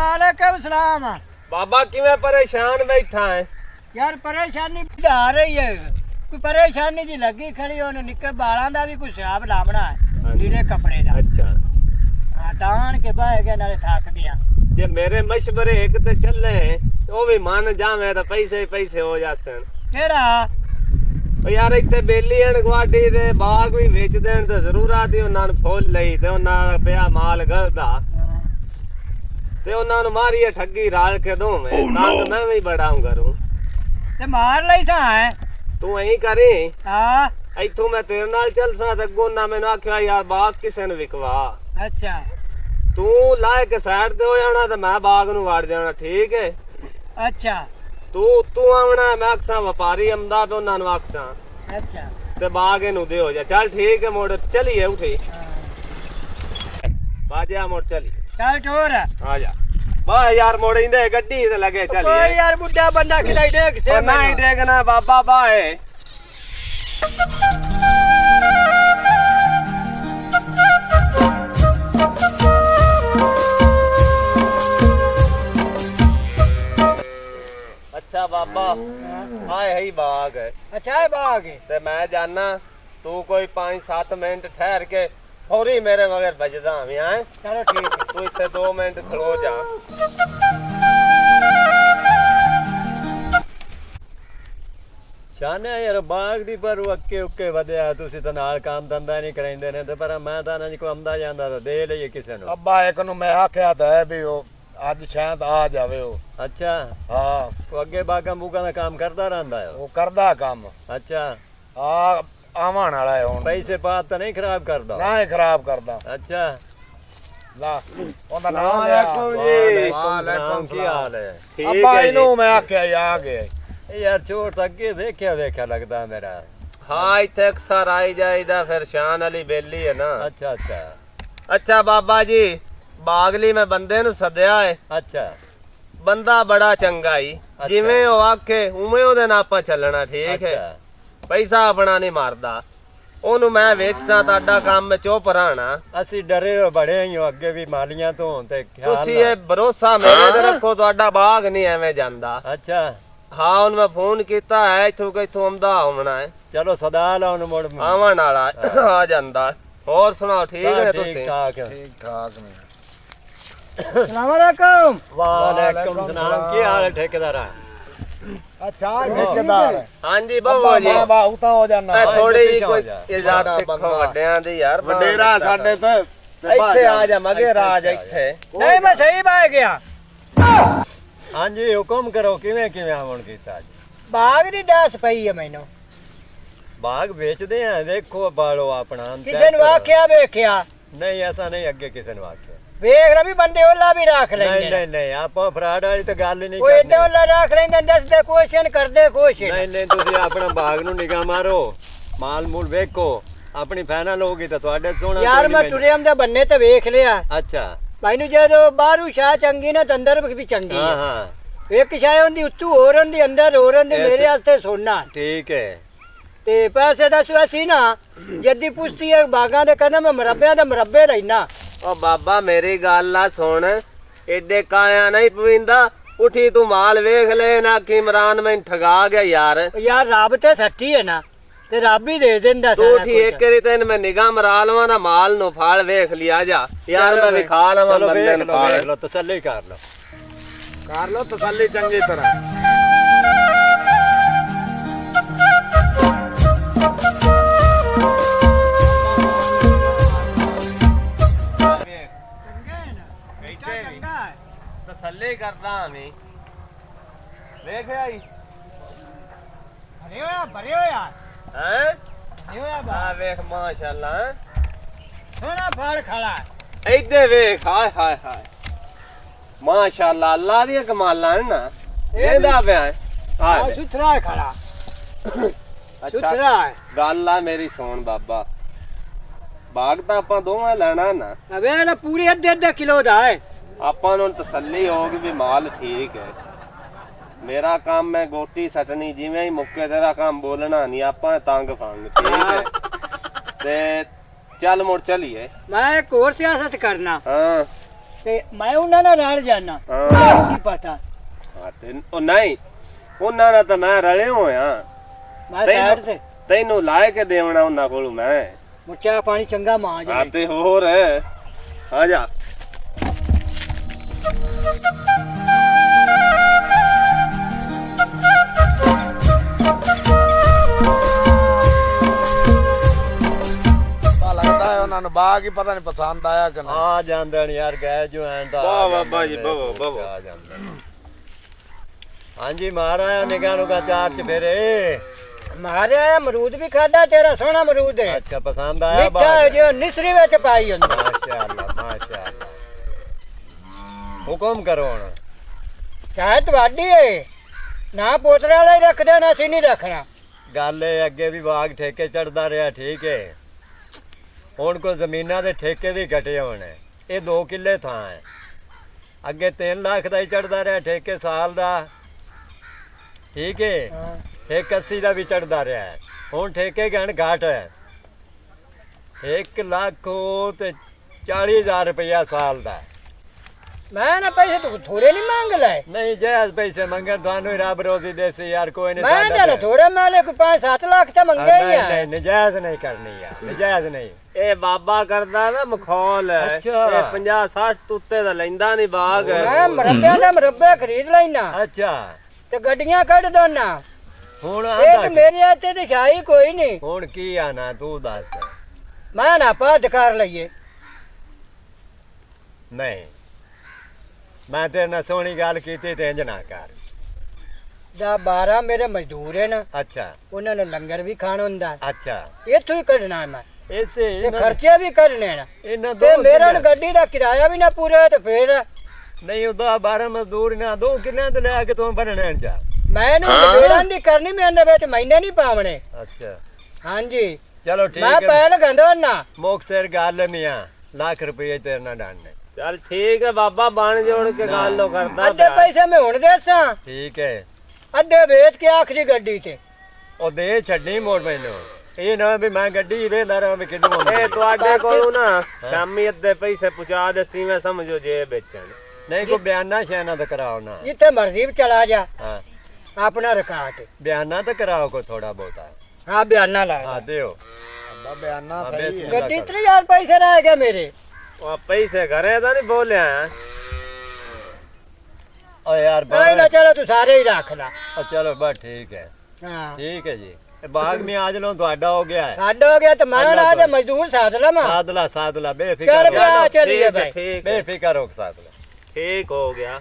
वालेकुम सलाम। बाबा किवें परेशान बैठा है? यार परेशानी बढ़ा रही है, कोई परेशानी जी लगी खड़ी ओनू निक्के बालां दा भी कोई हिसाब लावना है, लीड़े कपड़े दा। अच्छा हां तान के बाहे गए नाले थक गया। जे मेरे मशवरे एक ते चले ओ भी मान जावे तो पैसे पैसे हो जासन। केड़ा? ओ यार इत्ते बेली हन गवाडी दे बाग भी बेच देन ते जरूर आती उन्हां नु फुल लई ते उन्हां दा पिया माल गलदा ते उन्हां नु मारी ठगी राल के दोवे तंग मैं भी बड़ा करूं ते मार लई था है तू ऐ करी। हां इथों मैं तेरे नाल चल सा ते गोना मैनू आख्या यार बाग किसे ने विकवा। अच्छा तू लाए के साइड ते हो जाना ते मैं बाग नु वाड़ जाना, ठीक है? अच्छा तू तू आवना मैं अक्सा व्यापारी अमदा पे उन्हां नु अक्सा अच्छा ते बाग इनू दे हो जा। चल ठीक है मोड़ चलिए उठी बाजा मोड़ चली चल टोर आ जा बा यार मोड़ इंदे गड्डी ते लगे चलिए। कोई यार बुड्ढा बंदा खिलाई देख से नहीं देखना बाबा बाए। अच्छा बाबा आए ही बाग है। अच्छा है बाग ते मैं जाना तू कोई 5-7 मिनट ठहर के फौरी मेरे मगर बजदा हमें आए। चलो ठीक है तू इतने 2 मिनट खड़ो जा। शाने यार बाग दी पर अक्के उक्के वधिया तुसी तो नाल काम धंधा नहीं कराइंदे ने ते पर मैं तां ना को आंदा ਜਾਂਦਾ तो दे लईए किसे नु। अब्बा एक नु मैं आख्या तो है भी वो ਅੱਜ ਸ਼ਾਇਦ ਆ ਜਾਵੇ ਉਹ। अच्छा ਹਾਂ ਉਹ ਅੱਗੇ ਬਾਗਾਂ ਬੂਗਾਂ ਦਾ ਕੰਮ ਕਰਦਾ ਰਹਿੰਦਾ ਹੈ ਉਹ ਕਰਦਾ ਕੰਮ। ਅੱਛਾ ਆ ਆਵਣ ਵਾਲਾ ਹੈ ਹੁਣ। ਪੈਸੇ ਬਾਤ ਤਾਂ ਨਹੀਂ ਖਰਾਬ ਕਰਦਾ? ਨਾ ਹੀ ਖਰਾਬ ਕਰਦਾ। ਅੱਛਾ ਲਾ ਉਹਦਾ ਨਾਮ ਵਾਲੇਕੁਮ ਜੀ। ਵਾਲੇਕੁਮ ਕੀ ਹਾਲ ਹੈ? ਠੀਕ ਹੈ ਅੱਬਾ ਇਹਨੂੰ ਮੈਂ ਆਖਿਆ ਆ ਗਿਆ ਯਾਰ ਚੋਟ ਅੱਗੇ ਦੇਖਿਆ ਲੱਗਦਾ ਮੇਰਾ। ਹਾਂ ਇੱਥੇ ਅਕਸਰ ਆਈ ਜਾਈਦਾ ਫਿਰ ਸ਼ਾਨ ਵਾਲੀ ਬੇਲੀ ਹੈ ਨਾ। ਅੱਛਾ ਅੱਛਾ ਅੱਛਾ ਬਾਬਾ ਜੀ ਬਾਗਲੀ ਮੈਂ ਬੰਦੇ ਨੂੰ ਸੱਦਿਆ ਹੈ। ਅੱਛਾ ਬੰਦਾ ਬੜਾ ਚੰਗਾ ਹੀ ਜਿਵੇਂ ਉਹ ਆਖੇ ਉਵੇਂ ਉਹਦੇ ਨਾਲ ਆਪਾਂ ਚੱਲਣਾ, ਠੀਕ ਹੈ? ਪੈਸਾ ਆਪਣਾ ਨਹੀਂ ਮਾਰਦਾ ਉਹਨੂੰ ਮੈਂ ਵੇਚਦਾ ਤੁਹਾਡਾ ਕੰਮ ਚੁੱਪ ਰਹਿਣਾ। ਅਸੀਂ ਡਰੇ ਬੜੇ ਹਾਂ ਅੱਗੇ ਵੀ ਮਾਲੀਆਂ ਤੋਂ ਤੇ ਤੁਸੀਂ ਇਹ ਭਰੋਸਾ ਮੇਰੇ ਤੇ ਰੱਖੋ ਤੁਹਾਡਾ ਬਾਗ ਨਹੀਂ ਐਵੇਂ ਜਾਂਦਾ। ਅੱਛਾ ਹਾਂ ਹੁਣ ਮੈਂ ਫੋਨ ਕੀਤਾ ਹੈ ਇਥੋਂ ਕਿਥੋਂ ਆਉਂਦਾ ਹੋਣਾ ਹੈ। ਚਲੋ ਸਦਾ ਲਾ ਉਹਨੂੰ ਮੁੜ ਆਵਣ ਵਾਲਾ ਆ ਜਾਂਦਾ। ਹੋਰ ਸੁਣਾਓ ਠੀਕ ਹੈ ਤੁਸੀਂ? ਠੀਕ ਠਾਕ ਨੇ। अस्सलाम वालेकुम। वालेकुम सलाम। की हाल है ठेकेदार? अच्छा ठेकेदार हां जी बाबा जी मैं बाहू ਤਾਂ ਹੋ ਜਾਣਾ ਥੋੜੀ ਕੋਈ ਇਜਾਜ਼ਤ ਸਿੱਖੋ ਵੱਡਿਆਂ ਦੀ ਯਾਰ। ਵਡੇਰਾ ਸਾਡੇ ਤੇ ਇੱਥੇ ਆ ਜਾ ਮਗੇ ਰਾਜ ਇੱਥੇ। नहीं मैं सही बाह गया। हां जी हुक्म करो किवें किवें आवन कीता आज? बाग दी दस पई है मैनू। बाग बेचदे हैं देखो बालो अपना किसे नु आख्या वेख्या? नहीं ऐसा नहीं अगे किसे ने आख्या। वेख रहा भी बंदे ओला भी रख लेंगे। नहीं नहीं नहीं आप फ्रॉड वाली तो गल ही नहीं कोई एडे ओला रख लेंगे दस दे क्वेश्चन कर दे क्वेश्चन। नहीं नहीं तुसी अपना बाग नु निगाह मारो माल मूल वेखो अपनी फाइनल होगी तो ਤੁਹਾਡੇ सोना यार मैं टुरियम दे बन्ने ते वेख लिया। अच्छा भाई नु जो बाहरू शाह चंगी ना तो अंदर भी चंगी हां है। हां एक शाह होंदी उत्तू होर होंदी अंदर होर होंदी मेरे वास्ते सोना। ठीक है ते पैसे दस वैसी ना जद्दी पुछती है बागां दे कदम मरब्बे दे मरब्बे रहना। ओ बाबा मेरी गल ला सुन एडे काया नहीं पविंदा उठी तू माल वेख ले ना कि इमरान में ठगा गया यार। यार रब ते सच्ची है ना ते रब ही दे देंदा तू उठी एक करी तेन मैं निगाह मरा लवा ना माल नो फाल वेख लिया जा यार मैं विखा लवा बंदे नु फाल लो तसल्ली कर लो तसल्ली चंगी तरह। तसल्ली करदा हमें देख आई भरे हो यार हैं भरे हो यार हां देख माशाल्लाह थोड़ा फल खड़ा इधर देख हाय हाय हाय माशाल्लाह अल्लाह दी कमालां है ना एंदा पे हां सुथरा है खड़ा सुथरा है। गल आ मेरी सुन बाबा बाग ਤਾਂ ਆਪਾਂ ਦੋਵਾਂ ਲੈਣਾ ਨਾ अबे ना पूरी अद्धे किलो दा है। ਆਪਾਂ ਨੂੰ ਤਸੱਲੀ ਹੋਗੀ ਵੀ ਮਾਲ ਠੀਕ ਹੈ। ਮੇਰਾ ਕੰਮ ਹੈ ਗੋਟੀ ਸਟਣੀ ਜਿਵੇਂ ਹੀ ਮੁੱਕੇ ਤੇਰਾ ਕੰਮ ਬੋਲਣਾ ਨਹੀਂ ਆਪਾਂ ਤੰਗ ਫੰਗ ਠੀਕ ਹੈ ਤੇ ਚੱਲ ਮੁੜ ਚਲੀਏ। मैं एक और सियासत करना। हाँ ਤੇ ਮੈਂ ਉਹਨਾਂ ਨਾਲ ਜਾਣਾ ਹਾਂ। ਕੀ ਪਤਾ ਹਾਂ ਉਹ ਨਹੀਂ ਉਹਨਾਂ ਨਾਲ ਤਾਂ ਮੈਂ ਰਲੇ ਹੋਇਆ ਮੈਂ ਸਾਈਡ ਤੇ ਤੈਨੂੰ ਲਾਇ ਕੇ ਦੇਵਣਾ ਉਹਨਾਂ ਕੋਲ ਮੈਂ ਮੁੱਚਾ ਪਾਣੀ ਚੰਗਾ ਮਾਂ ਜਾ ਹਾਂ ਤੇ ਹੋਰ ਆ ਜਾ ਲੱਗਦਾ ਹੈ ਉਹਨਾਂ ਨੂੰ ਬਾਗ ਹੀ ਪਤਾ ਨਹੀਂ ਪਸੰਦ ਆਇਆ ਕਿ ਨਹੀਂ। ਆ ਜਾਂਦੇ ਨੇ ਯਾਰ ਗਏ ਜੋ ਐਂ ਤਾਂ ਵਾਹ ਬਾਬਾ ਜੀ, ਵਾਹ ਵਾਹ ਆ ਜਾਂਦੇ ਨੇ। ਹਾਂਜੀ ਮਹਾਰਾਜ ਨਿਗਾਹ ਨੂੰ ਕਾ ਚਾਰ ਚਫੇਰੇ ਮਾਰਿਆ ਅਮਰੂਦ ਵੀ ਖਾਦਾ ਤੇਰਾ ਸੋਹਣਾ ਅਮਰੂਦ ਹੈ ਅੱਛਾ ਪਸੰਦ ਆਇਆ ਮਿੱਠਾ ਜੋ ਨਿਸਰੀ ਵਿੱਚ ਪਾਈ ਹੁੰਦਾ ਮਾਸ਼ਾਅੱਲਾ ਹੁਕਮ ਕਰੋ ਹੁਣ ਚਾਹ ਤੁਹਾਡੀ ਏ ਨਾ ਪੋਤਰੇ ਵਾਲੇ ਹੀ ਰੱਖਦੇ ਨਾ ਅਸੀਂ ਨਹੀਂ ਰੱਖਣਾ ਗੱਲ ਇਹ ਅੱਗੇ ਵੀ ਬਾਗ ਠੇਕੇ ਚੜਦਾ ਰਿਹਾ ਠੀਕ ਹੈ ਹੁਣ ਕੋ ਜ਼ਮੀਨਾਂ ਦੇ ਠੇਕੇ ਵੀ ਘਟੇ ਹੋਣੇ ਇਹ 2 ਕਿੱਲੇ ਥਾਂ ਹੈ ਅੱਗੇ 3 ਲੱਖ ਦਾ ਹੀ ਚੜਦਾ ਰਿਹਾ ਠੇਕੇ ਸਾਲ ਦਾ ਠੀਕ ਹੈ ਹਾਂ। ਇੱਕ 80 ਦਾ ਵੀ ਚੜਦਾ ਰਿਹਾ ਹੈ ਹੁਣ ਠੇਕੇ ਗਣ ਘਾਟ ਹੈ 1 ਲੱਖ ਤੇ 40,000 ਰੁਪਇਆ ਸਾਲ ਦਾ ਮੈਂ ਨਾ ਪੈਸੇ ਤੂੰ ਥੋੜੇ ਨਹੀਂ ਮੰਗ ਲੈ ਨਹੀਂ ਜਾਇਜ਼ ਪੈਸੇ ਮੰਗਣ ਤੁਹਾਨੂੰ ਹੀ ਰੱਬ ਰੋਜ਼ੀ ਦੇਸੇ ਯਾਰ ਕੋਈ ਨਹੀਂ ਮੈਂ ਤਾਂ ਥੋੜੇ ਮਾਲੇ ਕੋਈ 5-7 ਲੱਖ ਤਾਂ ਮੰਗੇ ਹੀ ਆ ਨਹੀਂ ਨਜਾਇਜ਼ ਨਹੀਂ ਕਰਨੀ ਯਾਰ ਨਜਾਇਜ਼ ਨਹੀਂ ਇਹ ਬਾਬਾ ਕਰਦਾ ਵਾ ਮਖੌਲ ਅੱਛਾ। ਇਹ 50-60 ਤੁੱਤੇ ਦਾ ਲੈਂਦਾ ਨਹੀਂ ਬਾਗ ਮੈਂ ਮਰੱਬਿਆਂ ਦਾ ਮਰੱਬੇ ਖਰੀਦ ਲੈਣਾ ਅੱਛਾ ਤੇ ਗੱਡੀਆਂ ਕੱਢ ਦੋਨਾ ਹੁਣ ਇਹ ਤੇ ਆਂਦਾ ਮੇਰੇ ਹੱਥੇ ਤੇ ਸ਼ਾਹੀ ਕੋਈ ਨਹੀਂ ਹੁਣ ਕੀ ਆਣਾ ਤੂੰ ਦੱਸ ਮੈਂ ਨਾ ਪਾਦ ਕਰ ਲਈਏ ਨਹੀਂ ਮੈਂ ਤੇਰੇ ਨਾਲ ਸੋਹਣੀ ਗੱਲ ਕੀਤੀ ਤੇ ਇੰਜ ਨਾ ਕਰ ਦਾ 12 ਮੇਰੇ ਮਜ਼ਦੂਰ ਹਨ ਅੱਛਾ ਉਹਨਾਂ ਨੂੰ ਲੰਗਰ ਵੀ ਖਾਣ ਹੁੰਦਾ ਅੱਛਾ ਇੱਥੋਂ ਹੀ ਕੱਢਣਾ ਮੈਂ ਇਸੇ ਤੇ ਖਰਚੇ ਵੀ ਕੱਢਣੇ ਨੇ ਇਹਨਾਂ ਤੇ ਦੋ ਮੇਰਾ ਗੱਡੀ ਦਾ ਕਿਰਾਇਆ ਵੀ ਨਾ ਪੂਰਾ ਤੇ ਫੇਰ ਨਹੀਂ ਉਹਦਾ 12 ਮਜ਼ਦੂਰ ਨਾ 2 ਕਿੱਲਿਆਂ ਤੇ ਲੈ ਕੇ ਤੂੰ ਬਣਨੇ ਜਾ ਮੈਨੂੰ ਬੇੜਾਂ ਦੀ ਕਰਨੀ ਮੇਰੇ ਵਿੱਚ ਮਹੀਨੇ ਨਹੀਂ ਪਾਵਣੇ ਅੱਛਾ ਹਾਂਜੀ ਚਲੋ ਠੀਕ ਮੈਂ ਹੈ ਪੈਣ ਗੰਦੋ ਨਾ ਮੁਕਤਸਰ ਗੱਲ ਮੀਆਂ ਲੱਖ ਰੁਪਏ ਤੇਰੇ ਨਾਲ ਡਾਣੇ ਚੱਲ ਠੀਕ ਹੈ ਬਾਬਾ ਬਣ ਜੋੜ ਕੇ ਗੱਲ ਲੋ ਕਰਦਾ ਅੱਧੇ ਪੈਸੇ ਮੈਂ ਹੁਣ ਦੇਸਾਂ ਠੀਕ ਹੈ ਅੱਧੇ ਵੇਚ ਕੇ ਆਖਰੀ ਗੱਡੀ ਤੇ ਉਹ ਦੇ ਛੱਡੀ ਮੋੜ ਮੈਨੂੰ ਇਹ ਨਾ ਵੀ ਮੈਂ ਗੱਡੀ ਵੇਂਦਾ ਰਹਾਂ ਵੀ ਕਿਦੋਂ ਇਹ ਤੁਹਾਡੇ ਕੋਲੋਂ ਨਾ ਸ਼ਾਮੀ ਅੱਧੇ ਪੈਸੇ ਪਹੁੰਚਾ ਦੇ ਸੀ ਮੈਂ ਸਮਝੋ ਜੇ ਵੇਚਣ ਨਹੀਂ ਕੋਈ ਬਿਆਨਾ ਸ਼ੈਨਾ ਤਾਂ ਕਰਾਓ ਨਾ ਜਿੱਥੇ ਮਰਜ਼ੀ ਵੀ ਚਲਾ ਜਾ ਹਾਂ ਆਪਣਾ ਰਕਾਟ ਬਿਆਨਾ ਤਾਂ ਕਰਾਓ ਕੋ ਥੋੜਾ ਬਹੁਤਾ ਹਾਂ ਬਿਆਨਾ ਲਾ ਹਾਂ ਦਿਓ ਅੱਬਾ ਬਿਆਨਾ ਹਾਂ, ਸਹੀ ਬੇਸੀ ਹੈ ਗੱਡੀ 3000 ਪੈਸੇ ਰਹਿ ਗਏ ਮੇਰੇ ਉਹ ਪੈਸੇ ਘਰੇ ਤਾਂ ਨਹੀਂ ਬੋਲਿਆ ਓ ਯਾਰ ਨਹੀਂ ਨਾ ਚਲੋ ਤੂੰ ਸਾਰੇ ਹੀ ਰੱਖ ਲੈ ਚਲੋ ਬਸ ਠੀਕ ਹੈ ਹਾਂ ਠੀਕ ਹੈ ਜੀ ਇਹ ਬਾਗ ਮੇ ਆਜ ਲੋ ਤੁਹਾਡਾ ਹੋ ਗਿਆ ਹੈ ਸਾਡਾ ਹੋ ਗਿਆ ਤੇ ਮੈਂ ਆ ਤੇ ਮਜ਼ਦੂਰ ਸਾਧ ਲਵਾਂ ਸਾਦਲਾ ਚੱਲ ਬੇਫਿਕਰ ਪਿਆ ਚਲੀਏ ਠੀਕ ਹੈ, ਭਾਈ ਠੀਕ ਹੈ, ਬੇਫਿਕਰ ਹੋ ਸਾਦਲਾ ਠੀਕ ਹੋ ਗਿਆ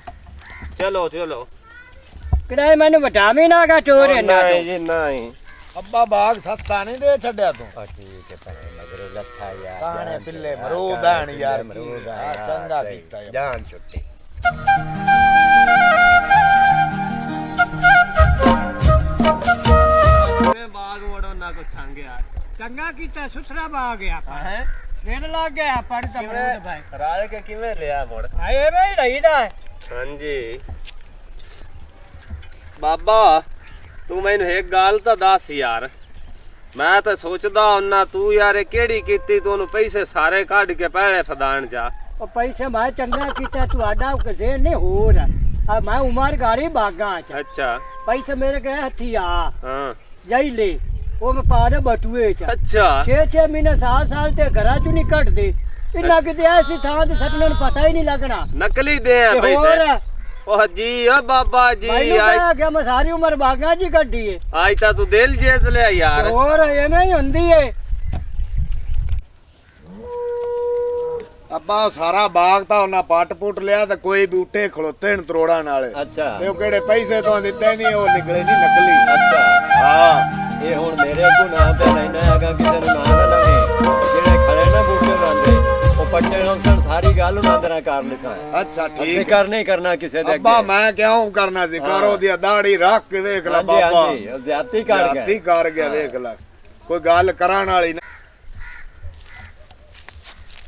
ਚਲੋ ਚਲੋ ਕਿਦਾਂ ਮੈਨੂੰ ਵਿਟਾਮਿਨ ਆ ਗਿਆ ਚੋਰ ਇਹਨਾਂ ਨਹੀਂ ਤੋਂ ਜੀ ਨਹੀਂ ਅੱਬਾ ਬਾਗ ਸਸਤਾ ਨਹੀਂ ਦੇ ਛੱਡਿਆ ਤੂੰ ਆ ਠੀਕ ਹੈ ਭੈਣੇ ਮਗਰੇ ਲੱਖਾ ਯਾਰ ਕਾਣੇ ਜਾਨ ਪਿੱਲੇ ਛੁੱਟੀ, ਮਰੂਦ ਕਾਣੇ ਆਣ ਯਾਰ, ਪਿੱਲੇ ਮਰੂਦ ਕੀ, ਆਣ, ਚੰਗਾ ਸਹੀ, ਕੀਤਾ ਯਾਰ। ਜਾਨ ਛੁੱਟੀ ਮੈਂ ਬਾਗ ਵੜੋ ਨਾ ਕੋ ਛਾਂਗਿਆ ਚੰਗਾ ਕੀਤਾ ਸੁਥਰਾ ਬਾ ਗਿਆ ਹੈ ਦਿਨ ਲੱਗ ਗਿਆ ਪੜ ਤਾਂ ਮਰੂਦ ਭਾਈ ਰਾਜ ਕੇ ਕਿਵੇਂ ਲਿਆ ਮੁੜ ਆਏ ਵੇ ਰਹੀਦਾ ਹਾਂਜੀ ਬਾਬਾ ਤੂੰ ਮੈਨੂੰ ਇੱਕ ਗੱਲ ਤਾਂ ਦੱਸ ਯਾਰ ਮੈਂ ਤਾਂ ਸੋਚਦਾ ਹੁੰਨਾ ਤੂੰ ਯਾਰ ਇਹ ਕਿਹੜੀ ਕੀਤੀ ਤੂੰ ਉਹਨੂੰ ਪੈਸੇ ਸਾਰੇ ਕੱਢ ਕੇ ਪਹਿਲੇ ਫਦਾਨ ਜਾ ਉਹ ਪੈਸੇ ਮੈਂ ਚੰਗਾ ਕੀਤਾ ਤੁਹਾਡਾ ਕਦੇ ਨਹੀਂ ਹੋਰ ਆ ਮੈਂ ਉਮਰ ਗਾੜੀ ਬਾਗਾਂ ਚ ਅੱਛਾ ਪੈਸੇ ਮੇਰੇ ਗਏ ਹੱਥੀ ਆ ਹਾਂ ਜਾਈ ਲੈ ਉਹ ਮੈਂ ਪਾ ਦੇ ਬਟੂਏ ਚ ਅੱਛਾ 6 ਮਹੀਨੇ ਸਾਲ ਤੇ ਘਰਾਂ ਚੋਂ ਨਹੀਂ ਕੱਢਦੇ ਇੰਨਾ ਕਿਤੇ ਐਸੀ ਥਾਂ ਤੇ ਸੱਟਣੇ ਨੂੰ ਪਤਾ ਹੀ ਨਹੀਂ ਲੱਗਣਾ ਨਕਲੀ ਦੇ ਆ ਤੇ ਹੋਰ ਪੈਸੇ ਉਹ ਜੀ ਓ ਬਾਬਾ ਜੀ ਮੈਨੂੰ ਕਹਿਆ ਗਿਆ ਮੈਂ ਸਾਰੀ ਉਮਰ ਬਾਗਾਂ ਚ ਹੀ ਕੱਢੀ ਏ ਅੱਜ ਤਾਂ ਤੂੰ ਦਿਲ ਜੇਤ ਲਿਆ ਤੇ ਯਾਰ ਹੋਰ ਐਵੇਂ ਹੀ ਹੁੰਦੀ ਏ ਅੱਬਾ ਉਹ ਸਾਰਾ ਬਾਗ ਤਾਂ ਉਹਨਾਂ ਪੱਟ ਪੁੱਟ ਲਿਆ ਤੇ ਕੋਈ ਬੂਟੇ ਖਲੋਤੇ ਨੇ ਤਰੋੜਾਂ ਨਾਲੇ ਅੱਛਾ ਤੇ ਉਹ ਕਿਹੜੇ ਪੈਸੇ ਤੋਂ ਦਿੱਤੇ ਨਹੀਂ ਉਹ ਨਿਕਲੇ ਨਹੀਂ ਨਕਲੀ ਅੱਛਾ ਹਾਂ ਇਹ ਹੁਣ ਮੇਰੇ ਕੋ ਨਾ ਤੇ ਲੈਣਾ ਹੈਗਾ ਕਿਸੇ ਨੂੰ ਨਾ ਨਾ ਲਵੇ ਜਿਹੜੇ ਖੜੇ ਨਾ ਬੂਟੇ ਲਾਂਦੇ ਉਹ ਪੱਟੇ ਨੂੰ ਸਣ ਸਾਰੀ ਗੱਲ ਉਹਨਾਂ ਅੰਦਰਾਂ ਕਰ ਲਿਖਾ ਅੱਛਾ ਠੀਕ ਠੀਕ ਕਰ ਨਹੀਂ ਕਰਨਾ ਕਿਸੇ ਦੇ ਅੱਬਾ ਅੱਗੇ ਮੈਂ ਕਿਉਂ ਕਰਨਾ ਸੀ ਹਾਂ। ਕਰੋ ਦੀ ਦਾੜੀ ਰੱਖ ਕੇ ਵੇਖ ਲੈ ਹਾਂਜੀ ਬਾਬਾ ਹਾਂਜੀ ਉਹ ਜ਼ਿਆਦਤੀ ਕਰ ਜਾਤੀ ਗਏ ਕਰ ਗਿਆ ਵੇਖ ਲੈ ਕੋਈ ਗੱਲ ਕਰਾਣ ਵਾਲੀ ਨਾ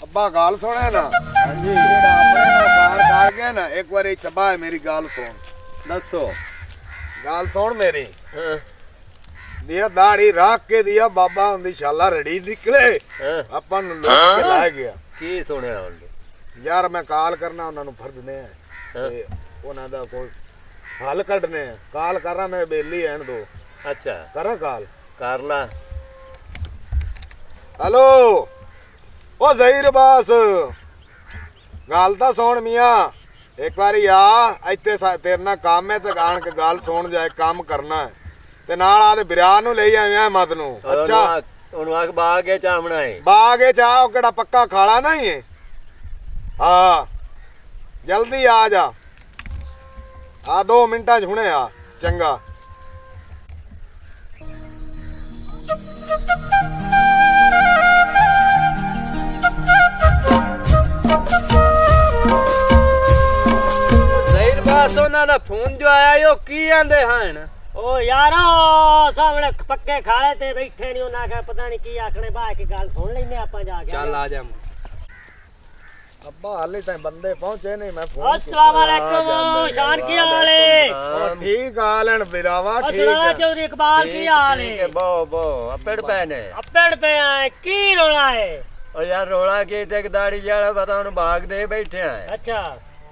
ਅੱਬਾ ਗੱਲ ਸੁਣਿਆ ਨਾ ਹਾਂਜੀ ਜਿਹੜਾ ਆਪਣੇ ਨਾਲ ਕਾਰ ਕਰ ਗਿਆ ਨਾ ਇੱਕ ਵਾਰੀ ਚਬਾ ਮੇਰੀ ਗੱਲ ਸੁਣ ਦੱਸੋ ਗੱਲ ਸੁਣ ਮੇਰੀ ਹਾਂ ਦਿਆ ਦਾੜੀ ਰੱਖ ਕੇ ਦਿਆ ਬਾਬਾ ਹੁੰਦੀ ਸ਼ਾਲਾ ਰੜੀ ਨਿਕਲੇ ਹਾਂ ਆਪਾਂ ਨੂੰ ਲੁੱਟ ਕੇ ਲੈ ਗਿਆ ਕੀ ਸੁਣਿਆ ਹੁਣ ਯਾਰ ਮੈਂ ਕਾਲ ਕਰਨਾ ਉਹਨਾਂ ਨੂੰ ਫਰਦਨੇ ਆ ਤੇ ਉਹਨਾਂ ਦਾ ਕੋਈ ਹੱਲ ਕੱਢਨੇ ਆ। ਕਾਲ ਕਰਾਂ ਮੈਂ ਬੇਲੀ ਐਣ ਦੋ। ਅੱਛਾ ਕਰਾਂ ਕਾਲ? ਕਰ ਲਾ। ਹੈਲੋ ਉਹ ਜ਼ਹੀਰ ਬਾਸ, ਗੱਲ ਤਾਂ ਸੁਣ ਮੀਆਂ, ਇੱਕ ਵਾਰੀ ਆ ਇੱਥੇ ਤੇਰੇ ਨਾਲ ਕੰਮ ਹੈ ਤੇ ਆਣ ਕੇ ਗੱਲ ਸੁਣ ਜਾ। ਕੰਮ ਕਰਨਾ ਹੈ ਤੇ ਨਾਲ ਆਦੇ ਬਿਰਿਆ ਨੂੰ ਲਈ ਆਇਆ ਮਦ ਨੂੰ। ਅੱਛਾ ਉਹਨੂੰ ਆਖ ਬਾਗ ਕੇ ਚਾਮਣਾ ਹੈ। ਬਾਗ ਇਹ ਚਾਹ ਕਿਹੜਾ ਪੱਕਾ ਖਾਲਾ ਨਹੀਂ ਹੈ? ਹਾਂ ਜਲਦੀ ਆ ਜਾ, ਆ 2 ਮਿੰਟਾਂ 'ਚ ਹੁਣੇ ਆ। ਚੰਗਾ। ਜ਼ਹੀਰ ਬਾਸ ਉਹਨਾਂ ਦਾ ਫੋਨ ਜੋ ਆਇਆ ਉਹ ਕੀ ਆਂਦੇ ਹਨ? ਓ ਯਾਰੋ ਸਾਹਮਣੇ ਪੱਕੇ ਖਾਲੇ ਤੇ ਬੈਠੇ ਨਹੀਂ, ਉਹਨਾਂ ਕਹੇ ਪਤਾ ਨਹੀਂ ਕੀ ਆਖਣੇ। ਬਾਹਰ ਕੀ ਗੱਲ ਸੁਣ ਲੈਨੇ ਆਪਾਂ ਜਾ ਕੇ। ਚੱਲ ਆ ਜਾ। ਅੱਬਾ ਹਾਲੇ ਤਾਂ ਬੰਦੇ ਪਹੁੰਚੇ ਨਹੀਂ। ਮੈਂ ਫੋਨ अस्सलाम वालेकुम, शान की हाल है? ਠੀਕ ਹਾਲ ਹਨ ਬਿਰਾਵਾ, ਠੀਕ अस्सलाम ਹੈ। चौधरी इकबाल की हाल है? ਬੋ ਅੱਪੜ ਪੈ ਨੇ। अपेड़ पे आए की रोला है? ਉਹ ਯਾਰ ਰੋਲਾ ਕੀ ਤੇ ਦਾੜੀ ਜਿਹੜਾ ਪਤਾ ਉਹਨੂੰ ਬਾਗ ਦੇ ਬੈਠੇ ਆ अच्छा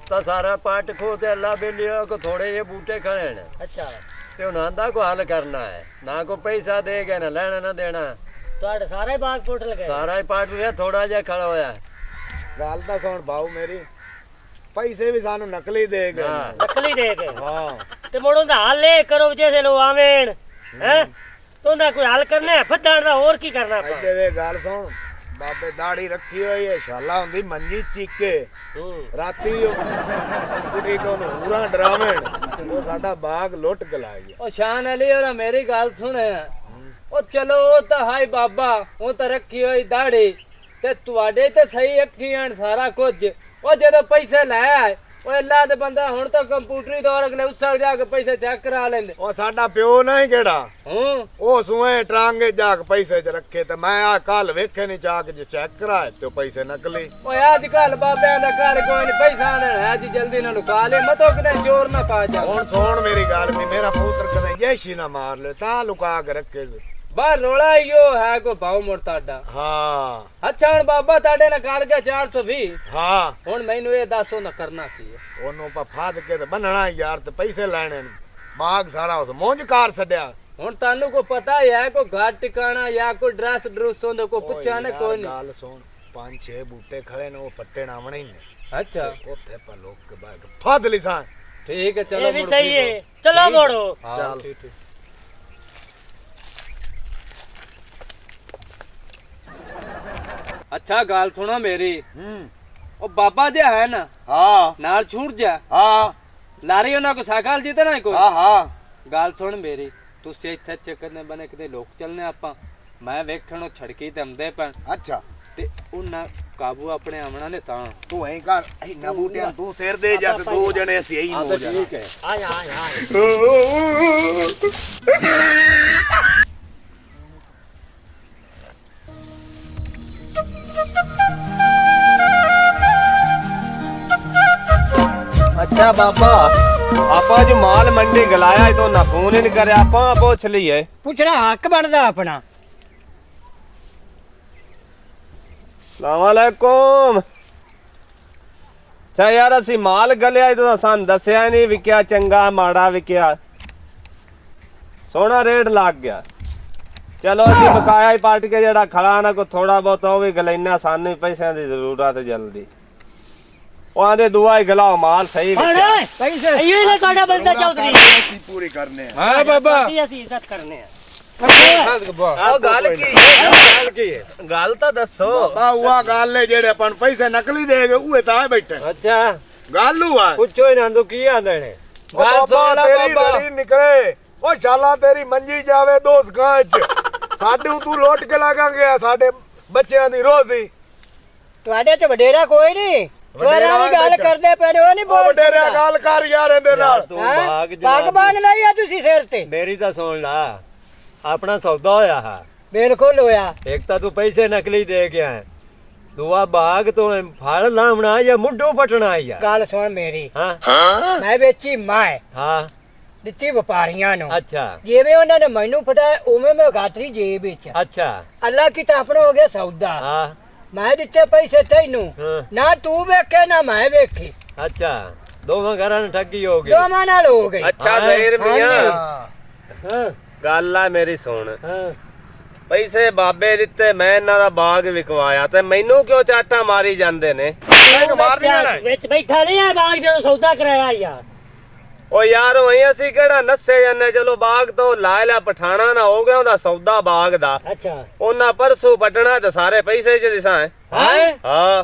ਤਾਂ ਸਾਰਾ ਪੱਟ ਖੋ ਤੇ ਅੱਲਾ ਬੇਲੀਓ ਕੋ ਥੋੜੇ ਜਿਹੇ ਬੂਟੇ ਖੜੇ ਨੇ अच्छा ਤੇ ਉਹਨਾਂ ਦਾ ਕੋ ਹੱਲ ਕਰਨਾ ਹੈ। ਨਾ ਕੋ ਪੈਸਾ ਦੇ ਕੇ ਨਾ ਲੈਣਾ ਨਾ ਦੇਣਾ, ਤੁਹਾਡੇ ਸਾਰੇ ਬਾਗ ਪੁੱਟ ਲਗੇ? ਸਾਰਾ ਹੀ ਪੱਟ ਲਿਆ, ਥੋੜਾ ਜਿਹਾ ਖੜਾ ਹੋਇਆ। ਗੱਲ ਤਾਂ ਸੁਣ ਬਾਊ ਮੇਰੀ, ਪੈਸੇ ਵੀ ਸਾਨੂੰ ਨਕਲੀ ਦੇ ਗਏ ਹਾਂ। ਨੇ। नकली दे के ਹਾਂ ते मोड़ो दा हल ले करो जैसे लो आवेन हैं तो ना कोई हल करना है फदण दा और की करना पा। ਇੱਥੇ ਵੇ ਗੱਲ ਸੁਣ, ਬਾਬੇ ਦਾੜੀ ਰੱਖੀ ਹੋਈ ਹੈ, ਸ਼ਾਲਾ ਹੁੰਦੀ ਮੰਜੀ ਚੀਕੇ ਰਾਤੀ ਕੁੜੀ ਕੋ ਨੂੰ ਪੂਰਾ ਡਰਾਵਣ ਉਹ ਸਾਡਾ ਬਾਗ ਲੁੱਟ ਕੇ ਲਾ ਗਿਆ। ਉਹ ਸ਼ਾਨ ਅਲੀ ਉਹਦਾ ਮੇਰੀ ਗੱਲ ਸੁਣ। ਉਹ ਚਲੋ ਉਹ ਤਾਂ ਹਾਈ ਬਾਬਾ, ਉਹ ਤਾਂ ਰੱਖੀ ਹੋਈ ਦਾੜੀ ਤੇ ਤੁਹਾਡੇ ਤੇ ਸਹੀ ਅੱਖੀਆਂ ਸਾਰਾ ਕੁਝ। ਉਹ ਜਦੋਂ ਪੈਸੇ ਲੈ ਆਏ ਉਹ ਅੱਲਾ ਦੇ ਬੰਦਾ ਹੁਣ ਤਾਂ ਕੰਪਿਊਟਰੀ ਦੌਰ ਅਗਲੇ ਉੱਸਲ ਜਾ ਕੇ ਪੈਸੇ ਚੈੱਕ ਕਰਾ ਲੈਂਦੇ। ਉਹ ਸਾਡਾ ਪਿਓ ਨਹੀਂ ਕਿਹੜਾ, ਹੂੰ ਉਹ ਸੂਏ ਟਰਾਂਗੇ ਜਾ ਕੇ ਪੈਸੇ ਚ ਰੱਖੇ ਤੇ ਮੈਂ ਆ ਕੱਲ ਵੇਖੇ ਨਹੀਂ ਜਾ ਕੇ ਜੇ ਚੈੱਕ ਕਰਾਏ ਤੇ ਉਹ ਪੈਸੇ ਨਕਲੀ। ਓਏ ਅੱਜ ਕੱਲ ਬਾਬਿਆਂ ਦਾ ਘਰ ਕੋਈ ਨਹੀਂ, ਪੈਸਾ ਆਣਾ ਅੱਜ ਜਲਦੀ ਨਾਲ ਲੁਕਾ ਲੈ, ਮਤੋ ਕਿਤੇ ਚੋਰ ਨਾ ਪਾ ਜਾ। ਹੁਣ ਸੁਣ ਮੇਰੀ ਗੱਲ ਵੀ, ਮੇਰਾ ਪੁੱਤਰ ਕਦੇ ਜੈਸ਼ੀ ਨਾ ਮਾਰ ਲੈ ਤਾਂ ਲੁਕਾ ਕੇ ਰੱਖੇ। ਬਾਹਰ ਰੋਲਾ ਈਓ ਹੈ ਕੋ ਭਾਉ ਮੋੜ ਤੁਹਾਡਾ। ਹਾਂ ਅੱਛਾ ਹੁਣ ਬਾਬਾ ਤੁਹਾਡੇ ਨਾਲ ਕਰ ਗਿਆ 420। ਹਾਂ ਹੁਣ ਮੈਨੂੰ ਇਹ ਦੱਸੋ ਨਾ ਕਰਨਾ ਕੀ ਹੈ? ਉਹਨੂੰ ਆਪਾਂ ਫਾਦ ਕੇ ਤੇ ਬੰਨਣਾ ਯਾਰ ਤੇ ਪੈਸੇ ਲੈਣੇ ਨੇ। ਬਾਗ ਸਾਰਾ ਉਸ ਮੋਂਝ ਕਾਰ ਛੱਡਿਆ। ਹੁਣ ਤੁਹਾਨੂੰ ਕੋ ਪਤਾ ਹੀ ਹੈ ਕੋ ਘਰ ਟਿਕਾਣਾ ਜਾਂ ਕੋਈ ਡਰੈਸ ਡਰੂਸ ਹੁੰਦੇ ਕੋ ਪੁੱਛਿਆ ਨੇ ਕੋਈ ਨਹੀਂ? ਗੱਲ ਸੁਣ, 5-6 ਬੂਟੇ ਖੜੇ ਨੇ, ਉਹ ਪੱਟੇ ਨਾ ਆਵਣੇ ਹੀ ਨੇ। ਅੱਛਾ ਉੱਥੇ ਪਾ ਲੋਕ ਕੇ ਬਾਗ ਫਾਦ ਲਿਸਾਂ। ਠੀਕ ਹੈ ਚਲੋ ये भी मुड़ सही फिरो। है, चलो ठीक? मोड़ो। हाँ, चल। ठीक, ठीक। अच्छा गाल सुनो मेरी, ओ बाबा जी है ना ਹਾਂ नाल छूट जा ਹਾਂ लारी ਉਹਨਾਂ ਕੋ ਸਾਈਕਲ ਜਿੱਤੇ ਨਾ ਕੋਈ। ਹਾਂ ਹਾਂ ਗੱਲ ਸੁਣ ਮੇਰੀ, ਤੁਸੀਂ ਇੱਥੇ ਚੱਕਰ ਨੇ ਬਣੇ ਕਿਤੇ ਲੋਕ ਚੱਲਨੇ ਆਪਾਂ। ਮੈਂ ਵੇਖਣ ਉਹ ਛੜਕੀ ਤੇ ਆਉਂਦੇ ਪੈਣ ਅੱਛਾ ਤੇ ਉਹਨਾਂ ਕਾਬੂ ਆਪਣੇ ਆਵਣਾ ਨੇ ਤਾਂ। ਤੂੰ ਐਂ ਕਰ, ਇੰਨਾ ਬੂਟਿਆਂ ਤੂੰ ਸਿਰ ਦੇ ਜਾ ਤੇ 2 ਜਣੇ ਅਸੀਂ ਐਂ ਹੋ ਜਾਣਾ। ਠੀਕ ਹੈ। आया आया आया। ਅੱਛਾ ਬਾਬਾ, ਆਪਾਂ ਜੋ ਮਾਲ ਮੰਡੀ ਗਲਾਇਆ तो ना फोन ही नहीं करे, ਆਪਾਂ ਪੁੱਛ ਲਈਏ। ਪੁੱਛਣਾ ਹੱਕ ਬਣਦਾ ਆਪਣਾ। ਸਲਾਮ ਅਲੈਕੁਮ। ਚਾ ਯਾਰ ਅਸੀਂ ਮਾਲ ਗਲਿਆ ਤਾਂ ਸਾਨੂੰ ਦੱਸਿਆ ਨਹੀਂ, ਵਿਕਿਆ ਚੰਗਾ ਮਾੜਾ ਵਿਕਿਆ, ਸੋਹਣਾ ਰੇਟ ਲੱਗ ਗਿਆ। ਚਲੋ ਅਸੀਂ ਬਕਾਇਆ ਹੀ ਪੱਟ ਕੇ ਜਿਹੜਾ ਖੜਾ ਨਾ ਕੋ ਥੋੜਾ ਬਹੁਤ ਉਹ ਵੀ ਗਲੈਨਾ, ਸਾਨੂੰ ਪੈਸਿਆਂ ਦੀ ਜ਼ਰੂਰਤ ਹੈ ਜਲਦੀ। ਉਹ ਆਂਦੇ ਦੁਆ ਹੀ ਗਲਾਓ, ਮਾਲ ਸਹੀ ਵਿਕਿਆ। पैसे ये ले ਤੁਹਾਡਾ ਬੰਦਾ ਚੌਧਰੀ। ਅਸੀਂ ਪੂਰੀ ਕਰਨੇ ਆ। ਹਾਂ ਬਾਬਾ ਅਸੀਂ ਇੱਜ਼ਤ ਕਰਨੇ ਆ। ਆਹ ਗੱਲ ਕੀ ਹੈ? ਗੱਲ ਕੀ ਹੈ? ਗੱਲ ਤਾਂ ਦੱਸੋ। ਬਾਬਾ ਉਹ ਗੱਲ ਹੈ ਜਿਹੜੇ ਆਪਾਂ ਨੂੰ ਪੈਸੇ ਨਕਲੀ ਦੇ ਗਏ ਉਹ ਤਾਂ ਬੈਠੇ। ਅੱਛਾ ਗੱਲ ਹੁਆ ਪੁੱਛੋ ਇਹਨਾਂ ਤੋਂ ਕੀ ਆਂਦੇ ਨੇ। ਉਹ ਬਾਬਾ ਤੇਰੀ ਲੜੀ ਨਿਕਲੇ, ਉਹ ਸ਼ਾਲਾ ਤੇਰੀ ਮੰਜੀ ਜਾਵੇ ਦੋਸਤ ਗਾਂ ਚ, ਸਾਡੇ ਤੂੰ ਲੋਟ ਕੇ ਲਾਗਾਂਗੇ ਸਾਡੇ ਬੱਚਿਆਂ ਦੀ ਰੋਜ਼ੀ। ਤੁਹਾਡੇ ਚ ਵਡੇਰਾ ਕੋਈ ਨਹੀਂ, ਚੋਰਾਂ ਦੀ ਗੱਲ ਕਰਦੇ ਪਏ ਨੇ, ਉਹ ਨਹੀਂ ਬੋਲ ਵਡੇਰਿਆ ਗੱਲ ਕਰ ਯਾਰ ਇਹਦੇ ਨਾਲ। ਤੂੰ ਬਾਗ ਪੱਗ ਬੰਨ ਲਈ ਆ ਤੁਸੀਂ ਸਿਰ ਤੇ। ਮੇਰੀ ਤਾਂ ਸੁਣ ਲਾ, ਆਪਣਾ ਸੌਦਾ ਹੋਇਆ ਹੈ। ਬਿਲਕੁਲ ਹੋਇਆ। ਇੱਕ ਤਾਂ ਤੂੰ ਪੈਸੇ ਨਕਲੀ ਦੇ ਕੇ ਆਇਆ, ਦੂਆ ਬਾਗ ਤੋਂ ਫਲ ਲਾਉਣਾ ਜਾਂ ਮੁੱਢੋਂ ਪਟਣਾ ਆ। ਗੱਲ ਸੁਣ ਮੇਰੀ, ਹਾਂ ਮੈਂ ਵੇਚੀ ਮਾਂ ਹਾਂ ਦਿੱਤੀ ਵਪਾਰੀਆਂ ਨੂੰ। ਅੱਛਾ ਜਿਵੇਂ ਉਹਨਾਂ ਨੇ ਮੈਨੂੰ ਫੜਾਇਆ ਉਵੇਂ ਮੈਂ ਗਾਤਰੀ ਜੇਬ ਵਿੱਚ। ਅੱਛਾ ਅੱਲਾ ਕੀ ਤਾਂ ਆਪਣਾ ਹੋ ਗਿਆ ਸੌਦਾ। ਹਾਂ ਮੈਂ ਦਿੱਤੇ ਪੈਸੇ ਤੈਨੂੰ ਹਾਂ। ਨਾ ਤੂੰ ਵੇਖੇ ਨਾ ਮੈਂ ਵੇਖੀ ਅੱਛਾ ਦੋਵਾਂ ਘਰਾਂ ਨੂੰ ਠੱਗੀ ਹੋ ਗਈ ਦੋਵਾਂ ਨਾਲ ਹੋ ਗਈ ਅੱਛਾ ਜ਼ਹੀਰ ਮੀਆਂ ਹਾਂ ਗੱਲ ਆ ਮੇਰੀ ਸੁਣ ਹਾਂ ਪੈਸੇ ਬਾਬੇ ਦਿੱਤੇ ਮੈਂ ਇਹਨਾਂ ਦਾ ਬਾਗ ਵਿਕਵਾਇਆ ਤੇ ਮੈਨੂੰ ਕਿਉਂ ਚਾਟਾ ਮਾਰੀ ਜਾਂਦੇ ਨੇ ਇਹਨੂੰ ਮਾਰ ਨਹੀਂ ਜਾਣਾ ਵਿੱਚ ਬੈਠਾ ਨਹੀਂ ਆ ਬਾਗ ਜਦੋਂ ਸੌਦਾ ਕਰਾਇਆ ਯਾਰ ਓ ਯਾਰ ਉਹੀ ਅਸੀਂ ਕਿਹੜਾ ਨੱਸੇ ਜਾਂਦੇ ਚਲੋ ਬਾਗ ਤੋਂ ਲਾ ਲਿਆ ਪਠਾਣਾ ਨਾ ਹੋ ਗਿਆ ਉਹਦਾ ਸੌਦਾ ਬਾਗ ਦਾ ਅੱਛਾ ਉਹਨਾਂ ਪਰਸੋਂ ਪਟਣਾ ਤੇ ਸਾਰੇ ਪੈਸੇ ਚ ਦਿਸਾਂ ਹੈ ਹਾਂ